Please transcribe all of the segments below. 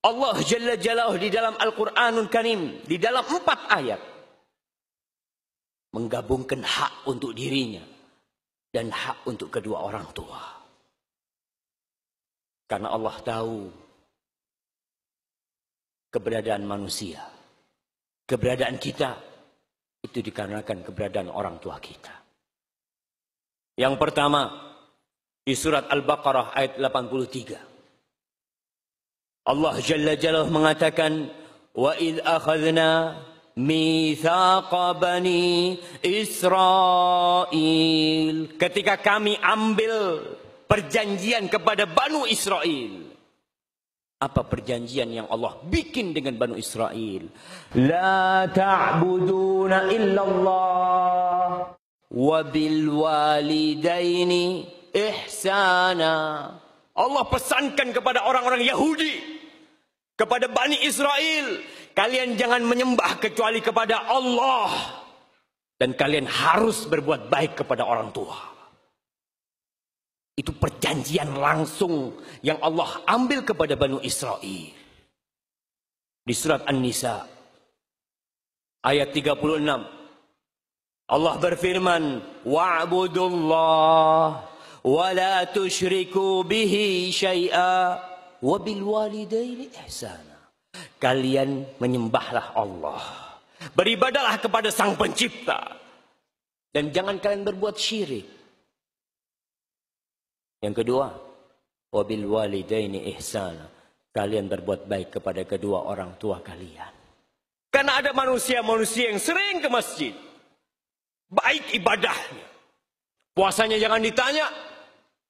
Allah Jalla Jalaluhu di dalam Al-Quranul Karim, di dalam 4 ayat, menggabungkan hak untuk dirinya dan hak untuk kedua orang tua. Karena Allah tahu keberadaan manusia, keberadaan kita, itu dikarenakan keberadaan orang tua kita. Yang pertama, di surat Al-Baqarah ayat 83. Allah Jalla Jalaluhu mengatakan, wa idh akhadna mitsaqa bani Israil. Ketika kami ambil perjanjian kepada Banu Israel. Apa perjanjian yang Allah bikin dengan Banu Israel? La ta'buduna illallah wa bil walidaini ihsana. Allah pesankan kepada orang-orang Yahudi, kepada Bani Israel, kalian jangan menyembah kecuali kepada Allah. Dan kalian harus berbuat baik kepada orang tua. Itu perjanjian langsung yang Allah ambil kepada Bani Israel. Di surat An-Nisa ayat 36. Allah berfirman, wa'budullah wa la tusyriku bihi syai'a. Wabil walidaini ihsana. Kalian menyembahlah Allah, beribadahlah kepada Sang Pencipta, dan jangan kalian berbuat syirik. Yang kedua, wabil walidaini ihsana. Kalian berbuat baik kepada kedua orang tua kalian. Karena ada manusia-manusia yang sering ke masjid, baik ibadahnya, puasanya jangan ditanya,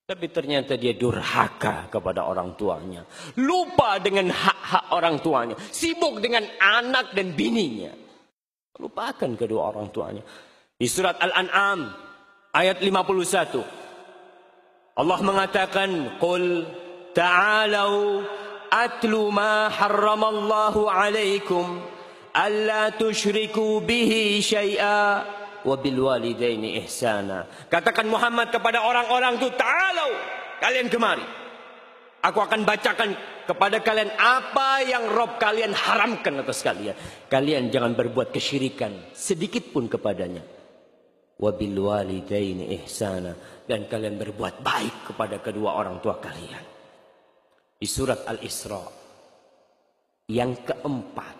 tapi ternyata dia durhaka kepada orang tuanya. Lupa dengan hak-hak orang tuanya. Sibuk dengan anak dan bininya. Lupakan kedua orang tuanya. Di surat Al-An'am ayat 51. Allah mengatakan, qul ta'alau atlu ma harramallahu alaikum alla tusyriku bihi syai'a wabil walidaini ihsana. Katakan Muhammad kepada orang-orang itu, ta'alau, kalian kemari. Aku akan bacakan kepada kalian apa yang Rabb kalian haramkan atas kalian. Kalian jangan berbuat kesyirikan sedikit pun kepadanya. Wabil walidaini ihsana. Dan kalian berbuat baik kepada kedua orang tua kalian. Di surat Al-Isra yang keempat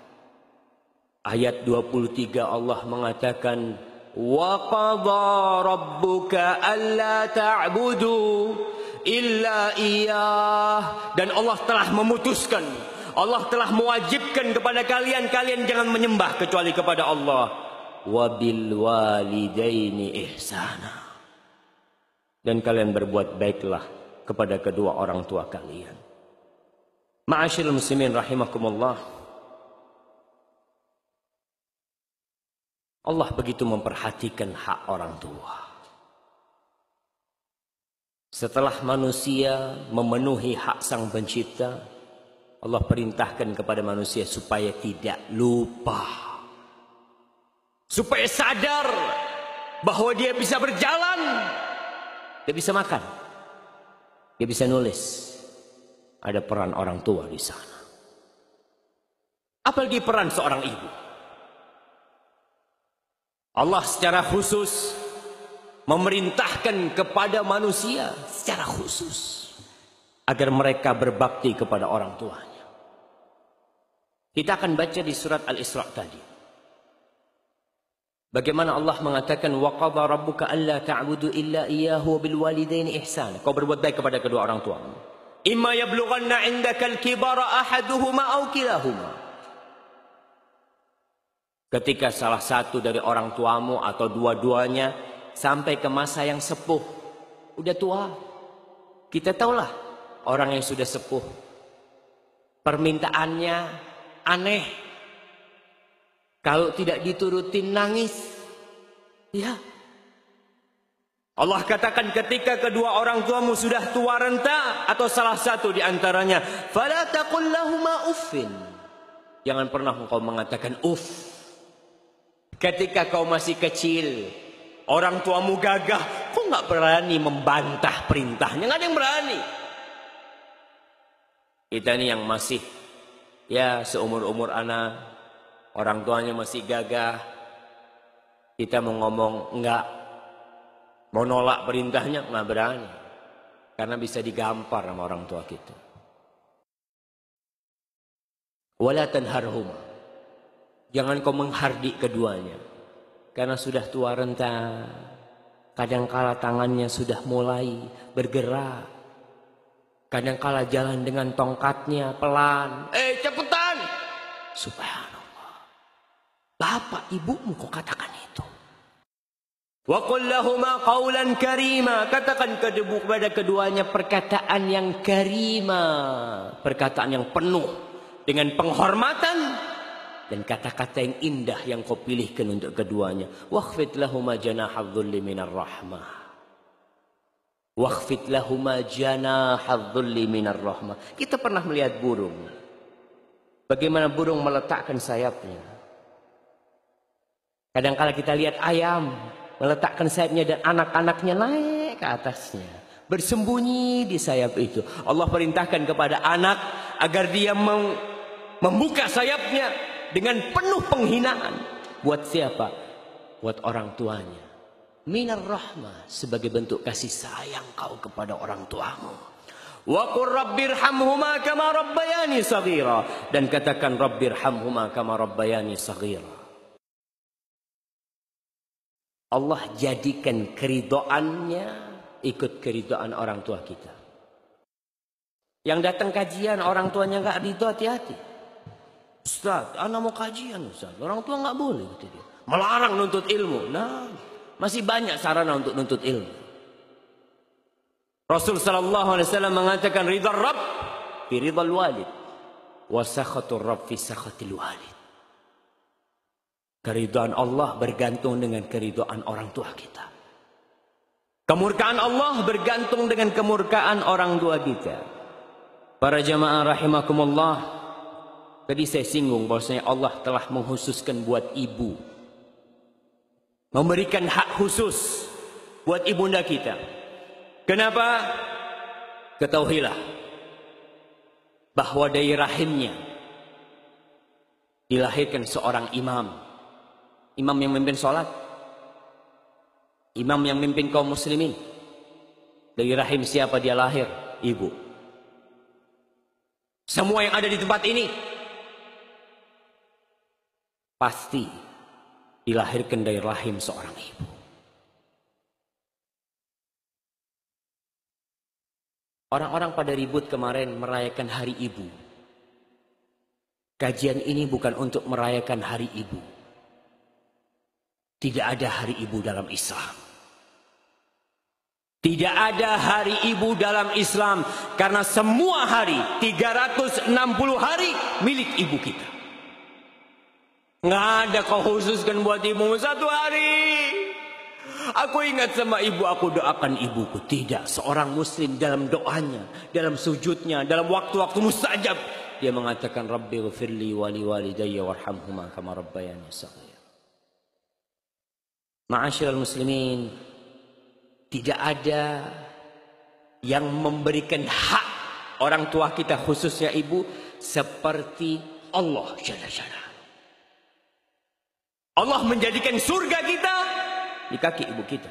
ayat 23 Allah mengatakan, wa qadha rabbuka alla ta'budu illa iyyah. Dan Allah telah memutuskan, Allah telah mewajibkan kepada kalian, kalian jangan menyembah kecuali kepada Allah. Wabil walidaini ihsana. Dan kalian berbuat baiklah kepada kedua orang tua kalian. Ma'asyiral muslimin rahimakumullah. Allah begitu memperhatikan hak orang tua. Setelah manusia memenuhi hak Sang Pencipta, Allah perintahkan kepada manusia supaya tidak lupa. Supaya sadar bahwa dia bisa berjalan, dia bisa makan, dia bisa nulis. Ada peran orang tua di sana. Apalagi peran seorang ibu. Allah secara khusus memerintahkan kepada manusia secara khusus agar mereka berbakti kepada orang tuanya. Kita akan baca di surat Al-Isra tadi. Bagaimana Allah mengatakan, wa qadha rabbuka alla ta'budu illa iyyahu bil walidaini ihsana. Kau berbuat baik kepada kedua orang tuamu. Imma yablughanna 'indakal kibara ahaduhuma aw kilahuma. Ketika salah satu dari orang tuamu atau dua-duanya sampai ke masa yang sepuh, udah tua. Kita tahulah orang yang sudah sepuh, permintaannya aneh. Kalau tidak diturutin nangis. Ya. Allah katakan ketika kedua orang tuamu sudah tua renta atau salah satu di antaranya, fala taqul lahuma uffin. Jangan pernah engkau mengatakan uff. Ketika kau masih kecil, orang tuamu gagah, kok nggak berani membantah perintahnya? Nggak ada yang berani. Kita ini yang masih Ya seumur-umur anak, orang tuanya masih gagah, kita mau ngomong enggak, mau nolak perintahnya nggak berani, karena bisa digampar sama orang tua kita. Wala tanharhuma, jangan kau menghardik keduanya, karena sudah tua renta, kadangkala tangannya sudah mulai bergerak. Kadangkala jalan dengan tongkatnya pelan. Cepetan. Subhanallah. Bapak ibumu kok katakan itu. Wa qul lahuma qawlan karima. Katakan kepada keduanya perkataan yang karima. Perkataan yang penuh dengan penghormatan. Dan kata-kata yang indah yang kau pilihkan untuk keduanya. Wakhfid lahuma janahadh dhulli minar rahmah. Wakhfid lahuma janahadh dhulli minar rahmah. Kita pernah melihat burung. Bagaimana burung meletakkan sayapnya. Kadang-kala kita lihat ayam meletakkan sayapnya dan anak-anaknya naik ke atasnya. Bersembunyi di sayap itu. Allah perintahkan kepada anak agar dia membuka sayapnya dengan penuh penghinaan. Buat siapa? Buat orang tuanya. Minar rahmah, sebagai bentuk kasih sayang kau kepada orang tuamu. Wa qur rabbirhamhuma kama rabbayani shaghira, dan katakan rabbirhamhuma kama rabbayani shaghira. Allah jadikan keridhaannya ikut keridhaan orang tua kita. Yang datang kajian orang tuanya enggak ridho, hati-hati. Ustaz, anak mau kajian Ustaz. Orang tua enggak boleh gitu dia. Melarang nuntut ilmu. Nah, masih banyak sarana untuk nuntut ilmu. Rasul sallallahu alaihi wasallam mengatakan ridha Rabb fi ridhal walid wa sakhatur Rabb fi sakhatil walid. Keridhaan Allah bergantung dengan keridhaan orang tua kita. Kemurkaan Allah bergantung dengan kemurkaan orang tua kita. Para jamaah rahimakumullah, tadi saya singgung bahwasanya Allah telah menghususkan buat ibu, memberikan hak khusus buat ibunda kita. Kenapa? Ketahuilah bahwa dari rahimnya dilahirkan seorang imam. Imam yang memimpin sholat. Imam yang memimpin kaum muslimin. Dari rahim siapa dia lahir? Ibu. Semua yang ada di tempat ini pasti dilahirkan dari rahim seorang ibu. Orang-orang pada ribut kemarin merayakan hari ibu. Kajian ini bukan untuk merayakan hari ibu. Tidak ada hari ibu dalam Islam. Tidak ada hari ibu dalam Islam. Karena semua hari, 360 hari milik ibu kita. Nggak ada kau khususkan buat ibumu satu hari. Aku ingat sama ibu, aku doakan ibuku. Tidak, seorang muslim dalam doanya, dalam sujudnya, dalam waktu-waktu mustajab, dia mengatakan Rabbi ghfirli wali walidayya warhamhuma kama rabbayani shaghira. Ma'asyiral muslimin, tidak ada yang memberikan hak orang tua kita, khususnya ibu, seperti Allah Jalla Jalla. Allah menjadikan surga kita di kaki ibu kita.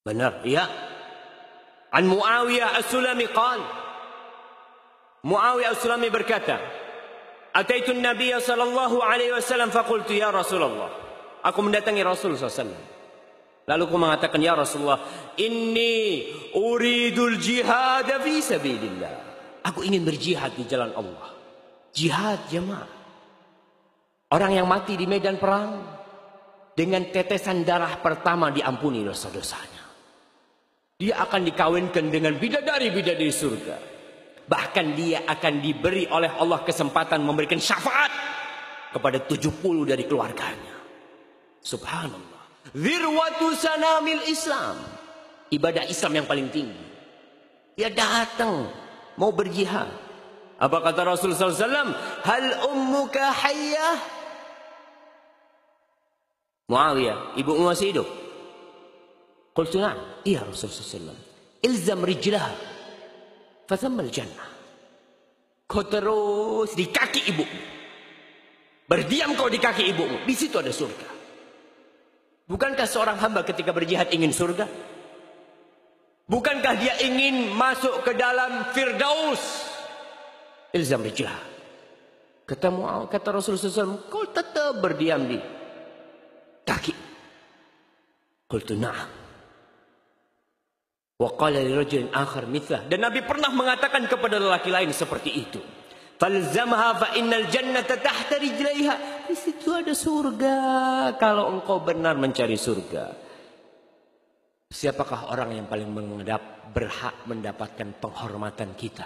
Benar, ya. An Muawiyah As-Sulami qala, Muawiyah As-Sulami berkata, Ataitu Nabiy sallallahu alaihi wasallam faqultu ya Rasulullah. Aku mendatangi Rasul sallallahu. Lalu aku mengatakan, ya Rasulullah, inni uridul jihad fi sabilillah. Aku ingin berjihad di jalan Allah. Jihad jemaah. Orang yang mati di medan perang dengan tetesan darah pertama diampuni dosa-dosanya. Dia akan dikawinkan dengan bidadari-bidadari surga. Bahkan dia akan diberi oleh Allah kesempatan memberikan syafaat kepada 70 dari keluarganya. Subhanallah. Zirwatu sanamil Islam. Ibadah Islam yang paling tinggi. Dia datang mau berjihad. Apa kata Rasulullah SAW? Hal ummuka hayyah? Muawiyah, ibumu masih hidup? Qultu na'am. Iya Rasulullah SAW. Ilzam rijlah fathammal jannah. Kau terus di kaki ibumu. Berdiam kau di kaki ibumu. Di situ ada surga. Bukankah seorang hamba ketika berjihad ingin surga? Bukankah dia ingin masuk ke dalam Firdaus? Ilzam rijlah. Kata Rasulullah SAW, kau tetap berdiam di kaki. Qultu na'am. Wa qala li rajulin akhar mithlah. Dan Nabi pernah mengatakan kepada lelaki lain seperti itu. Falzamha fa innal jannata tahta rijlaiha. Di situ ada surga kalau engkau benar mencari surga. Siapakah orang yang paling berhak mendapatkan penghormatan kita?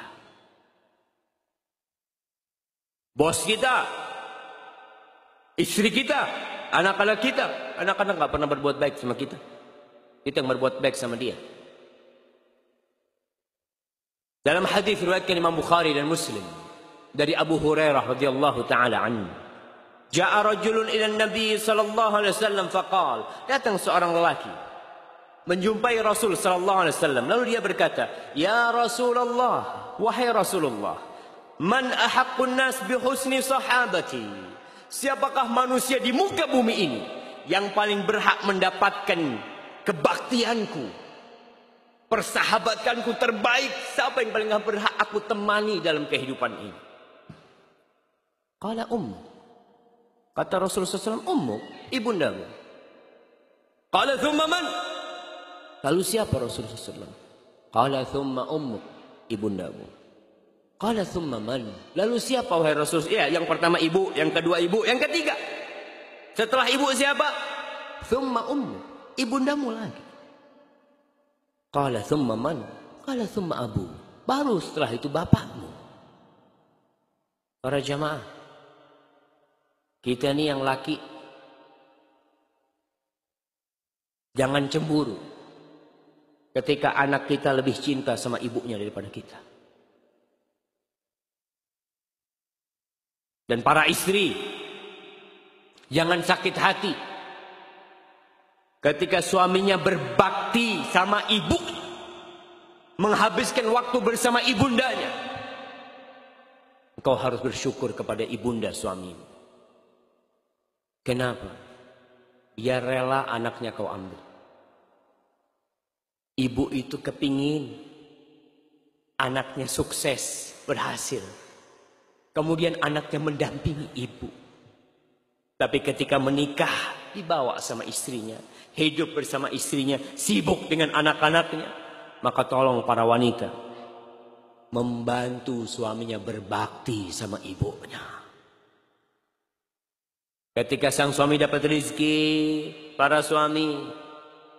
Bos kita, istri kita, anak-anak kita. Anak-anak gak pernah berbuat baik sama kita. Kita yang berbuat baik sama dia. Dalam hadis riwayatkan Imam Bukhari dan Muslim dari Abu Hurairah radhiyallahu taala anhu, ja'a rajulun ila Nabi sallallahu alaihi wasallam faqal, datang seorang lelaki menjumpai Rasul sallallahu alaihi wasallam, lalu dia berkata, ya Rasulullah, wahai Rasulullah, man ahaqqun nas bi husni sahabati, siapakah manusia di muka bumi ini yang paling berhak mendapatkan kebaktianku, persahabatanku terbaik? Siapa yang paling berhak aku temani dalam kehidupan ini? Qala ummu, kata Rasulullah SAW, ummu, ibundamu. Qala thumma man, lalu siapa Rasulullah SAW? Qala thumma ummu, ibundamu. Qala thumma man, lalu siapa wahai Rasul? Ya, yang pertama ibu, yang kedua ibu, yang ketiga. Setelah ibu siapa? Thumma ummu, ibundamu lagi. Qala thumma man, qala thumma abu, baru setelah itu bapakmu. Para jamaah, kita ini yang laki jangan cemburu ketika anak kita lebih cinta sama ibunya daripada kita. Dan para istri, jangan sakit hati ketika suaminya berbakti sama ibu, menghabiskan waktu bersama ibundanya. Engkau harus bersyukur kepada ibunda suamimu. Kenapa? Dia rela anaknya kau ambil. Ibu itu kepingin anaknya sukses, berhasil. Kemudian anaknya mendampingi ibu. Tapi ketika menikah, dibawa sama istrinya, hidup bersama istrinya, sibuk dengan anak-anaknya. Maka tolong para wanita, membantu suaminya berbakti sama ibunya. Ketika sang suami dapat rezeki, para suami,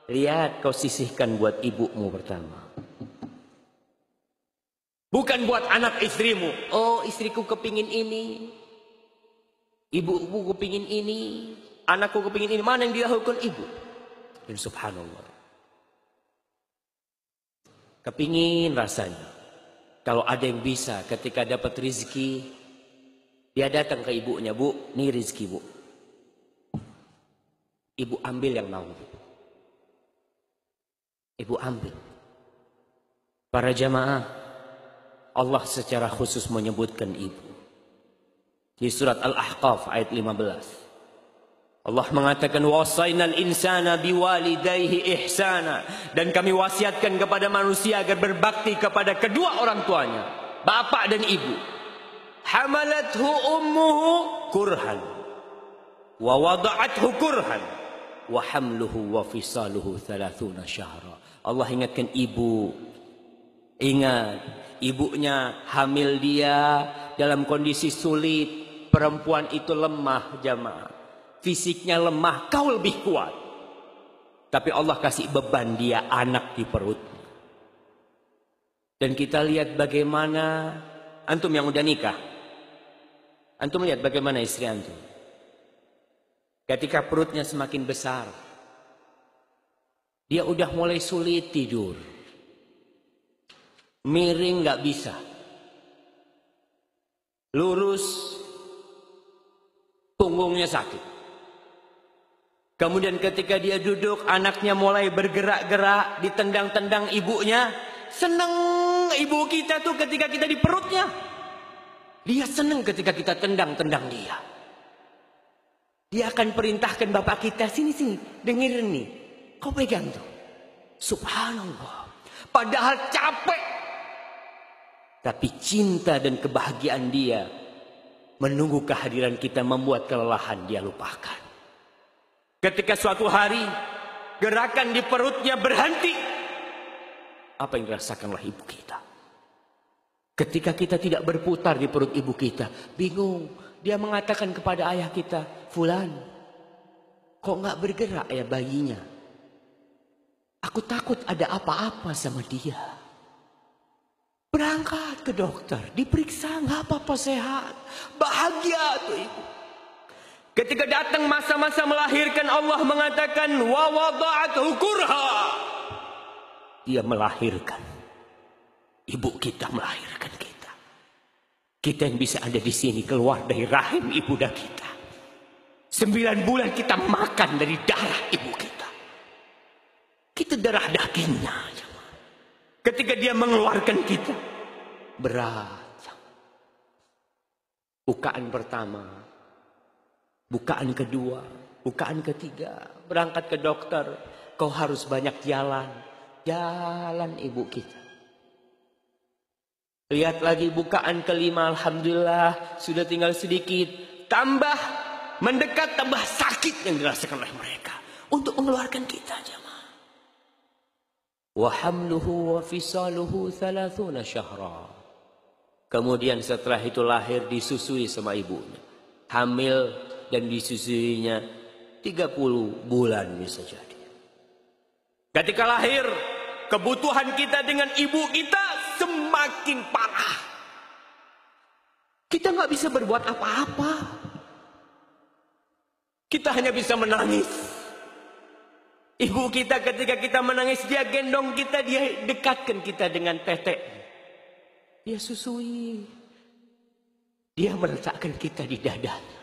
lihat kau sisihkan buat ibumu pertama. Bukan buat anak istrimu. Oh, istriku kepingin ini, ibuku kepingin ini, anakku kepingin ini. Mana yang dilakukan ibu? Dan subhanallah, kepingin rasanya kalau ada yang bisa ketika dapat rezeki, dia datang ke ibunya, bu, ini rezeki bu, ibu ambil yang mau, ibu ambil. Para jamaah, Allah secara khusus menyebutkan ibu. Di surat Al-Ahqaf ayat 15. Allah mengatakan wasainal insana biwalidayhi ihsana, dan kami wasiatkan kepada manusia agar berbakti kepada kedua orang tuanya, bapak dan ibu. Hamalathu ummuhu kurhan wa wada'athu kurhan wa hamluhu wa fisaluhu 30 syahra. Allah ingatkan ibu. Ingat, ibunya hamil dia dalam kondisi sulit. Perempuan itu lemah jamaah, fisiknya lemah, kau lebih kuat. Tapi Allah kasih beban dia anak di perutnya. Dan kita lihat bagaimana antum yang udah nikah, antum lihat bagaimana istri antum ketika perutnya semakin besar, dia udah mulai sulit tidur, miring nggak bisa, lurus punggungnya sakit. Kemudian ketika dia duduk, anaknya mulai bergerak-gerak, ditendang-tendang ibunya. Seneng ibu kita tuh ketika kita di perutnya. Dia senang ketika kita tendang-tendang dia. Dia akan perintahkan bapak kita, sini, dengerin nih. Kau pegang tuh. Subhanallah. Padahal capek. Tapi cinta dan kebahagiaan dia menunggu kehadiran kita membuat kelelahan dia lupakan. Ketika suatu hari gerakan di perutnya berhenti. Apa yang dirasakanlah ibu kita? Ketika kita tidak berputar di perut ibu kita, bingung. Dia mengatakan kepada ayah kita, Fulan, kok nggak bergerak ya bayinya? Aku takut ada apa-apa sama dia. Berangkat ke dokter, diperiksa, nggak apa-apa, sehat. Bahagia tuh ibu. Ketika datang masa-masa melahirkan, Allah mengatakan, wa wada'athu kurha. Dia melahirkan. Ibu kita melahirkan kita. Kita yang bisa ada di sini keluar dari rahim ibunda kita. 9 bulan kita makan dari darah ibu kita. Kita darah dagingnya. Ketika dia mengeluarkan kita, berat. Bukaan pertama, bukaan kedua, bukaan ketiga, berangkat ke dokter. Kau harus banyak jalan. Jalan ibu kita. Lihat lagi bukaan kelima, alhamdulillah sudah tinggal sedikit. Tambah mendekat, tambah sakit yang dirasakan oleh mereka untuk mengeluarkan kita, jemaah. Wa hamluhu wa fisaluhu 30 syahra. Kemudian setelah itu lahir, disusui sama ibunya. Hamil dan disusuinya 30 bulan bisa jadi. Ketika lahir, kebutuhan kita dengan ibu kita semakin parah. Kita nggak bisa berbuat apa-apa. Kita hanya bisa menangis. Ibu kita ketika kita menangis, dia gendong kita, dia dekatkan kita dengan tetek. Dia susui. Dia meletakkan kita di dadanya.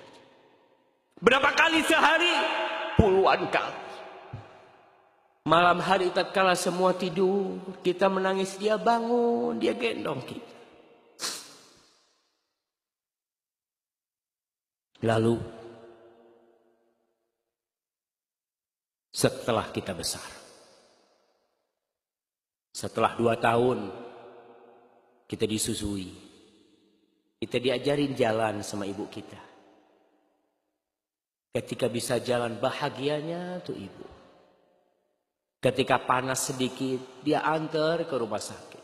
Berapa kali sehari? Puluhan kali. Malam hari tatkala semua tidur, kita menangis, dia bangun, dia gendong kita. Lalu setelah kita besar, setelah 2 tahun kita disusui, kita diajarin jalan sama ibu kita. Ketika bisa jalan, bahagianya tuh ibu. Ketika panas sedikit, dia antar ke rumah sakit.